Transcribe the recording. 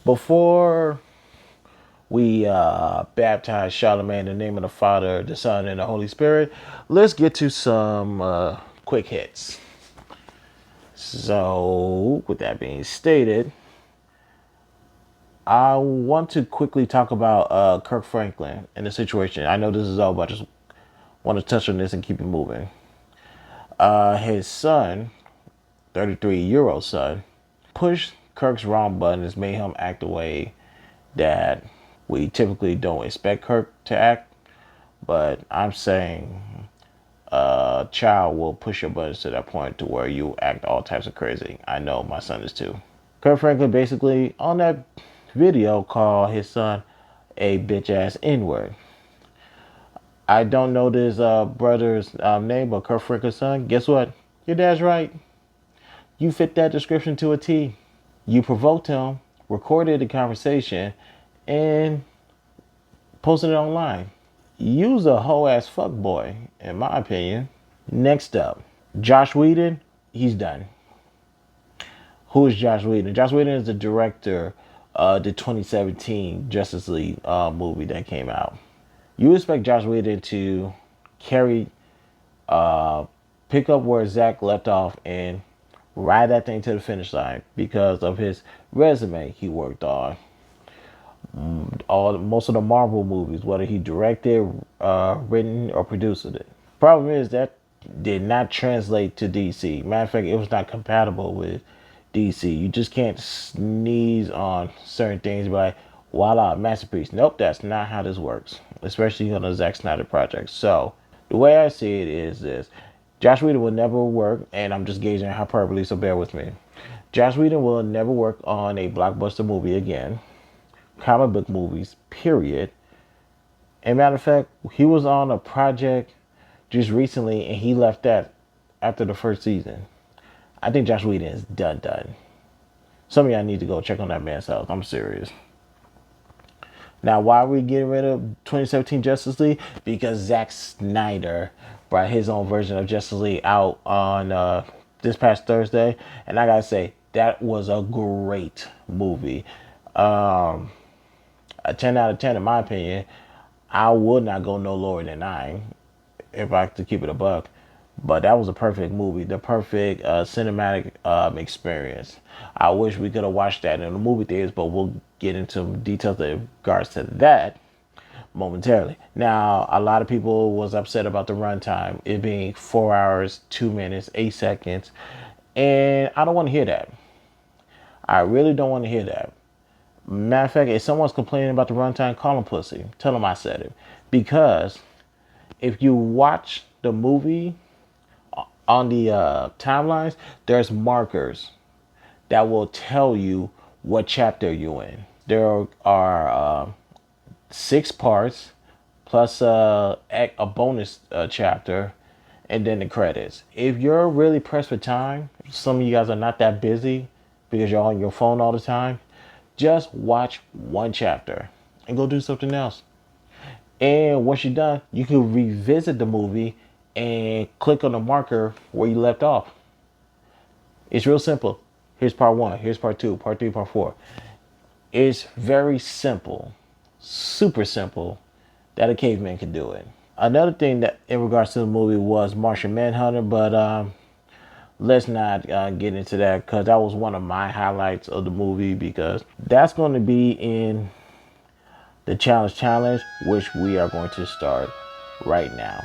Before we baptize Charlemagne in the name of the Father, the Son, and the Holy Spirit, let's get to some quick hits. So, with that being stated, I want to quickly talk about Kirk Franklin and the situation. I know this is all, but I just want to touch on this and keep it moving. His son, 33-year-old son, pushed Kirk's wrong buttons, made him act the way that we typically don't expect Kirk to act. But I'm saying a child will push your buttons to that point to where you act all types of crazy. I know my son is too. Kirk Franklin basically on that video called his son a bitch ass N-word. I don't know this brother's name, but Kirk Franklin's son, guess what? Your dad's right. You fit that description to a T. You provoked him, recorded the conversation, and posted it online. You's a whole ass fuck boy, in my opinion. Next up, Joss Whedon, he's done. Who is Joss Whedon? Joss Whedon is the director of the 2017 Justice League movie that came out. You expect Joss Whedon to carry, pick up where Zack left off and ride that thing to the finish line because of his resume he worked on. Most of the Marvel movies, whether he directed, written, or produced it. Problem is that did not translate to DC. Matter of fact, it was not compatible with DC. You just can't sneeze on certain things and be like, voila, masterpiece. Nope, that's not how this works, especially on the Zack Snyder project. So the way I see it is this: Joss Whedon will never work, and I'm just gauging hyperbole, so bear with me. Joss Whedon will never work on a blockbuster movie again. Comic book movies, period. And matter of fact, he was on a project just recently and he left that after the first season. I think Joss Whedon is done. Some of y'all need to go check on that man's house. I'm serious. Now, why are we getting rid of 2017 Justice League? Because Zack Snyder brought his own version of Justice League out on this past Thursday. And I gotta say, that was a great movie. A 10 out of 10 in my opinion. I would not go no lower than 9 if I could keep it a buck. But that was a perfect movie, the perfect cinematic experience. I wish we could have watched that in the movie theaters, but we'll get into details in regards to that momentarily. Now, a lot of people was upset about the runtime, it being 4 hours, 2 minutes, 8 seconds, and I don't want to hear that. I really don't want to hear that. Matter of fact, if someone's complaining about the runtime, call them pussy. Tell them I said it. Because if you watch the movie on the timelines, there's markers that will tell you what chapter you're in. There are 6 parts plus a bonus chapter and then the credits. If you're really pressed for time, some of you guys are not that busy because you're on your phone all the time, just watch one chapter and go do something else. And once you're done, you can revisit the movie and click on the marker where you left off. It's real simple. Here's part 1, here's part 2, part 3, part 4. It's very simple, super simple, that a caveman can do it. Another thing that in regards to the movie was Martian Manhunter, but let's not get into that because that was one of my highlights of the movie, because that's going to be in the challenge, which we are going to start right now.